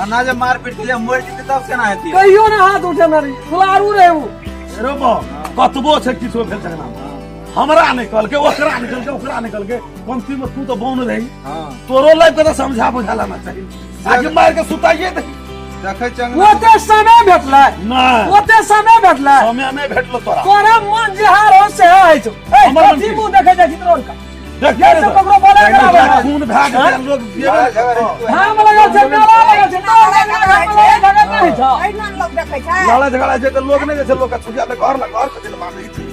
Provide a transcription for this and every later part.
ना जब मार पीट के मोड़ जीते तब केना हेती कहियो ना हाथ उठे मारी फुलारू रे वो रे बा कतबो छै किछो भेल छै ना हमरा निकल के ओकरा निकल के ओकरा निकल के पंक्ति में तू तो बौन रही हां तोरो लाइफ के समझा बुझाला ना चाहिए आगे मार के सुताइए दे देखै चंग ओते समय भेटला ना ओते समय भेटला समय नहीं भेटलो तोरा तोरा मन जहार हो से है छो ए हमर मन कथी मुंह देखे जाइ चित्रोल का देख ये सब ककरो बोले ना खून भाग के लोग हम लगा छै मेला लगा छै लगा नहीं छ एहन लोग देखै छै लड़ा झगड़ा छै त लोग नहीं छै लोग का छुजा ले घर के दिल मार दै छै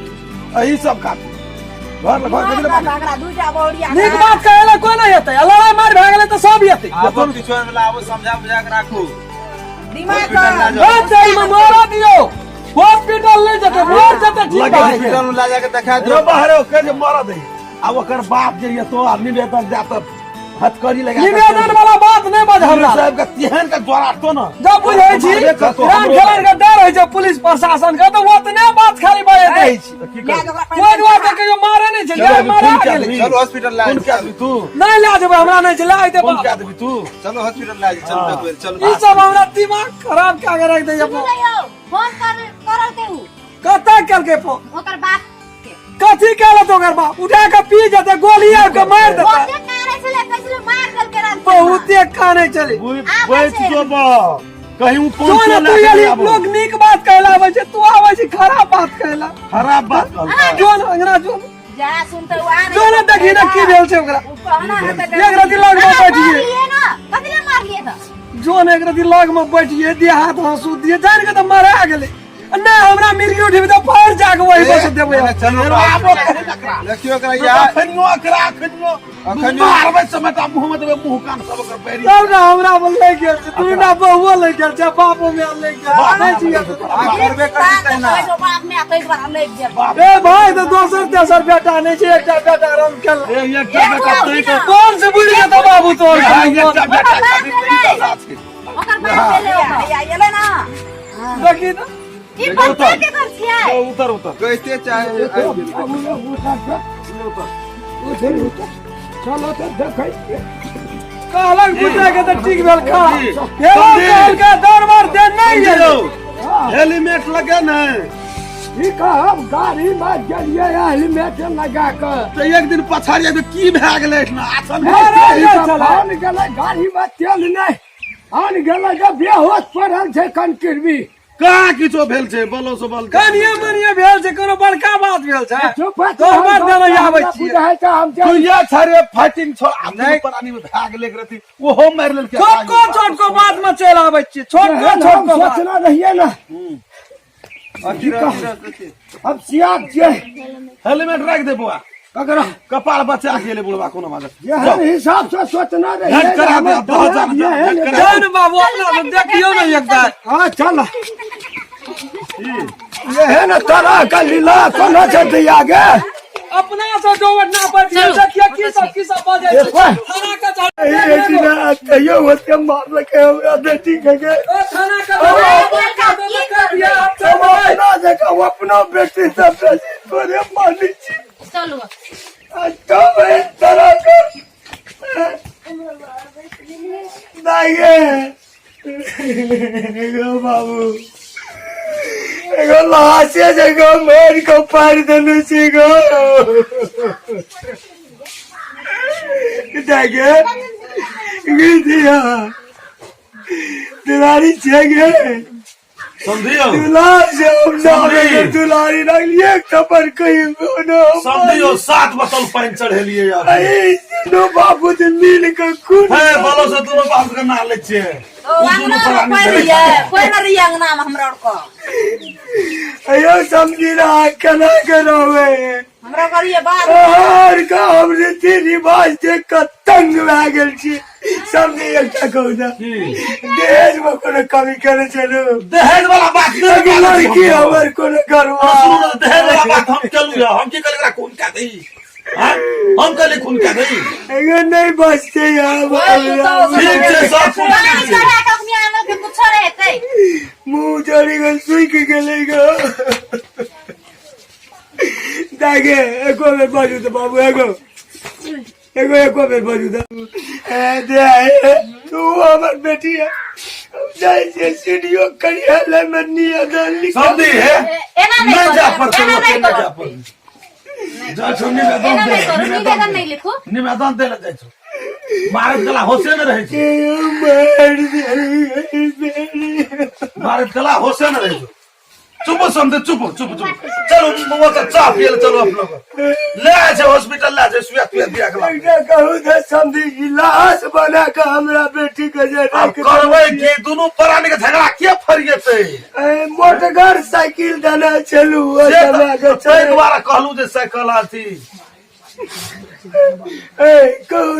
एही सब का घर के दिल मार बागरा दूटा बौड़िया नीक बात कहले कोई नहीं हेतै लड़ाई मार भए गेलै त सब हेतै आब किछो वाला आब समझा बुझा के राखू दिमाग बात दे में मारा दियो हॉस्पिटल ले जते मोर जते ठीक है हॉस्पिटल में ला जाके दिखा रे दो बाहर के जे मार दे अब ओकर बाप जे ये तो निवेदन जात हथकड़ी लगा निवेदन वाला बात नहीं बज हमरा साहब का तिहन का द्वारा तो ना जब बुझै छी राम खेलर के डर है जो पुलिस प्रशासन का तो ओतने बात खाली बजे दै छी कोई बात के मारे नहीं छै यार मारा गेलै चलो हॉस्पिटल ला कौन क्या तू नहीं ला जेबै हमरा नहीं छै ला दे कौन क्या दे तू चलो हॉस्पिटल ला चल चल ई सब हमरा दिमाग खराब क्या कर रख दे फोन करल के उ कता कल के फोन ओकर बाप कथी कहल तो ओकर बाप उठा के पी जते गोली आब के मार देता ओते काने चले कैसे मार देल के रन बहुते काने चले बैठ जो बा कहीं उ जो कौन ना तू ये लोग नीक बात कहला आवे छै तू आवे छै खराब बात कहला खराब बात कर जो ना अंगना जो जा सुनते आ जो ना देखी ना की भेल छै ओकरा एक रति लग में बैठिए ना कथि मार लिए त जो ना एक रति लग में बैठिए दे हाथ हंसू दिए जान के त मारा गेले ना हमरा मिर्गी उठे तो पैर जाके वही बस देबे चलो देखियो एकरा यार अखनियो मारबै समय त मुंह में देबे मुंह कान सब कर पैरी तब ना हमरा बोले गेल छै तू ना बहुओ ले गेल छै बापो में ले गेल नहीं छिए करबे करतै ना बाप में आतै बार ले गेल ए भाई तो दोसर तेसर बेटा नहीं छै एकटा बेटा रम खेल ए एकटा बेटा तोई के कौन से बुढ़ी के तो बाबू तोर एकटा बेटा खाली तोई के साथ के ओकर बाप ले आइले ना देखी ना ई बच्चा के कर छियै उतर उतर कहते चाहे चलो तो देखै कहलक बुझा के त ठीक भेल खा कहल के दरबार दे नहीं गेलो हेलमेट लगे न ठीक है गाड़ी में गेलिए हेलमेट लगा के तो एक दिन पछाड़िए तो की भए गेलै इतना आसन आन गेलै गाड़ी में तेल नहीं आन गेलै जब बेहोश पड़ल छै कनकिरबी कहाँ किछो भेल छै बोलो सो बोल कनिए मनिए भेल छै कोनो बड़का बात भेल छै चुप तोहर देने आबै छियै बुझाइ छै हम तू ये छरे फाइटिंग छो नहीं पानी में भाग ले रहती ओहो मार लेल के छोटको बात में चल आबै छियै छोटको बात सोचना रहिए ना अब सियाब जे हेलमेट रख दे बुआ ककरा कपाल बचा के ले बुढ़वा कोनो मादर यह हिसाब से सोचना रहिए भेंट करा दे बहुत ज्यादा जान बाबू अपना देखियो ना एक बार हाँ चल ये है ना तरह का लीला कोना से दिया गे अपना से जोवट ना पर देखिए की सब बाजे ये कोई थाना का चल ये दिन कहियो होते मार लगे हमरा बेटी के थाना का दिया ना देखा वो अपना बेटी से बेटी तोरे मानी छी चलो तो मैं तरह कर दाइए एगो बाबू एगो लाशे जगह मार को पार देने छी गो दाइए गिदिया दिवारी छेगे समझियो दुलारी रखलिए खबर कहीं समझियो 7 बोतल पानी चढ़ेलिए यार नो बाबू से मिल के खून है बोलो से दोनों बाप के ना ले छे कोई ना रियांग नाम हमरा को अयो समझी रहा केना करोवे हमरा करिए बात और का हमरे तेरी बात देख के तंग भए गेल छी समझी एकटा कहू ना दहेज में कोनो कमी करे चलो दहेज वाला बात लड़की हमर कोनो करवा दहेज वाला बात हम चलू हम की करे खून का दई हम कले खून का दई एगो नहीं बचते यार ठीक है सब कुछ कुछ रहते मुंह चढ़ी गल सुई के गेले गो दागे एको बेर बाजू तो बाबू एको बेर बाजू तो दे तू हमर बेटी है जैसे सीढ़ियों करिया ले मन्नी अदन समझी है एना नहीं नहीं जा पर एना नहीं जा करो पर जा सुननी में एना नहीं करो निवेदन नहीं लिखो निवेदन दे ले जाइ छो मारत कला होशे में रहे छी मारत कला होशे में रहे छो चुप समझे चुप चुप चुप चलो वो तो चाप पिए चलो आप लोग ले आए छे हॉस्पिटल ले आए सुइया तुइया दिया गला कहूँ तो समझी इलाज बना के हमरा बेटी के जे अब करबै की दोनों प्राणी के झगड़ा के फरिए पे मोटर साइकिल देना चलू से द्वारा कहलू जे साइकिल आती कहूँ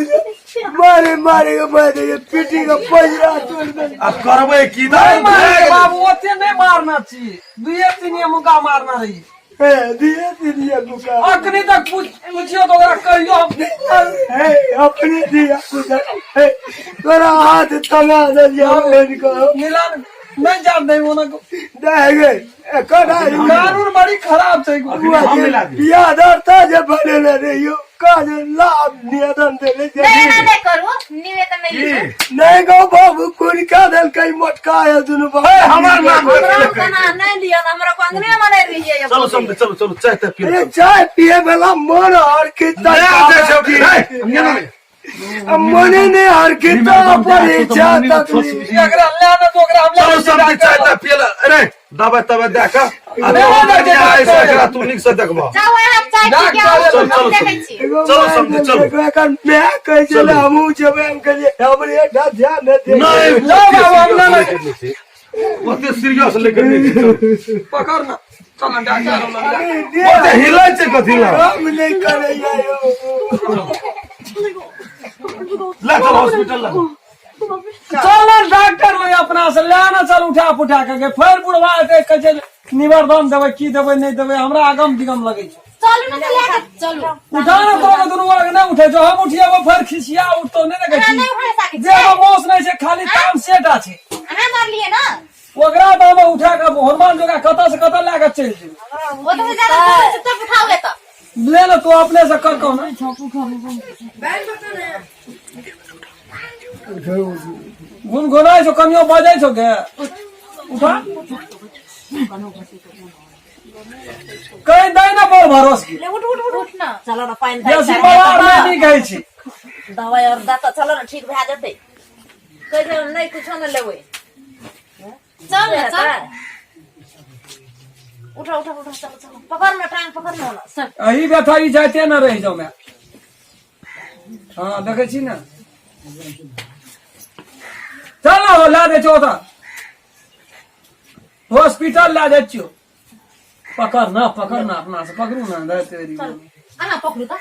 मारे मारे के बाद पीटी का पंजरा तोड़ दे अब करबै की नहीं मारे बाबू ओते नहीं मारना चाहिए 2-3 मुका मारना रही दिए दिए बुका अखनी तक पूछियो तो ओकरा कहियो अपने दिया तोरा हाथ थमा दे मिलन नहीं जान दे वो ना देगे कानून बड़ी खराब है यादरता जे बने रहियो काज लाभ निवेदन देले नहीं एना नहीं करो निवेदन नहीं लिखो नहीं गो बाबू कुल का दल कई मोटका है दुनु बाबू हमार नाम हमरा खाना नहीं दिया हमरा को अंगने में नहीं रहिए चलो समझे चलो चलो चाय तक पिए अरे चाय पिए वाला मन और कितना मने ने हर कितना पर इच्छा तक अगर अल्लाह ने तो अगर चलो हमला समझे चाय तक पिए अरे दवा तवा देखा अरे ऐसा तू निक से देखबो जाओ आप चाय पी के आओ हम देखै छी चलो समझे चलो कर मैं कह चले हमू जब हम कहे हमरे ध्यान न दे नहीं लो बाबू हमला नहीं ओते सीरियस लेकर नहीं पकड़ना चल डॉक्टर ओते हिलै छै कथि ला हम नहीं करे आयो ले चलो हॉस्पिटल ले चल डॉक्टर ले अपना से लेना चल उठा पुठा के फिर बुढ़वा के कहे निवर्धन देवे की देवे नहीं देवे हमरा आगम दिगम लगे छै चलू ना लेके चलू उठाना तो दोनों वाला नहीं उठे जो हम उठिए वो फिर खिसिया उठतो नहीं देखे नहीं उठा सके जे मोस नहीं छै खाली काम सेटा छै अहाँ मार लिए ना ओकरा तो हम उठा के हनुमान जोगा कत से कत लाके चल जे वो तो ज्यादा चुप उठाओगे तो ले लो तू अपने से कर कहो ना गुनगुनाई छो कनियो बजाई छो के उठा कहीं दई ना बोल भरोस की ले उठ उठ उठ उठ ना चलो ना पानी जैसी बाहर नहीं गई छी दवाई और दाता चलो ना ठीक भए जेतै कहे नहीं कुछ न लेबै चल ना चल उठा उठा उठा चलो चलो पकड़ ना टांग पकड़ ना चल अही बैठा ही जाते ना रह जाओ मैं हाँ देखे छी ना चल ना ला दे चौथा हॉस्पिटल ला दे छियो पकड़ ना अपना से पकड़ू ना दे तेरी आना पकड़ू त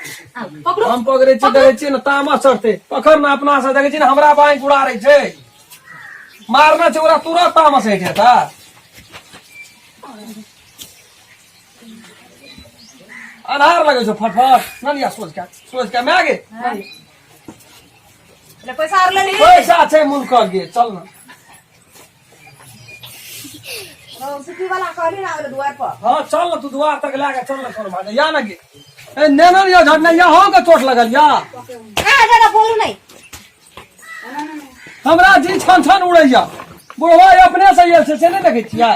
पकड़ू हम पकड़े छी देखे छी ना तामा चढ़ते पकड़ ना अपना से देखे छी ना हमरा बाई उड़ा रही छै मारना छै ओकरा तुरंत तामा से हेठे अनार लगे छो फटफट ना लिया सोच के मैं आगे ले पैसा और ले ली पैसा छै मुल्क गे चल ना सिटी वाला कहली ना वाले द्वार पर हाँ चल ना तू द्वार तक लाके चल ना करो भाई या ना गे ए नेना या झटना या हो के चोट लगल या ज्यादा बोलू नहीं हमरा जी छन छन उड़ैया बुढ़वा अपने से ये से नहीं देखे छिया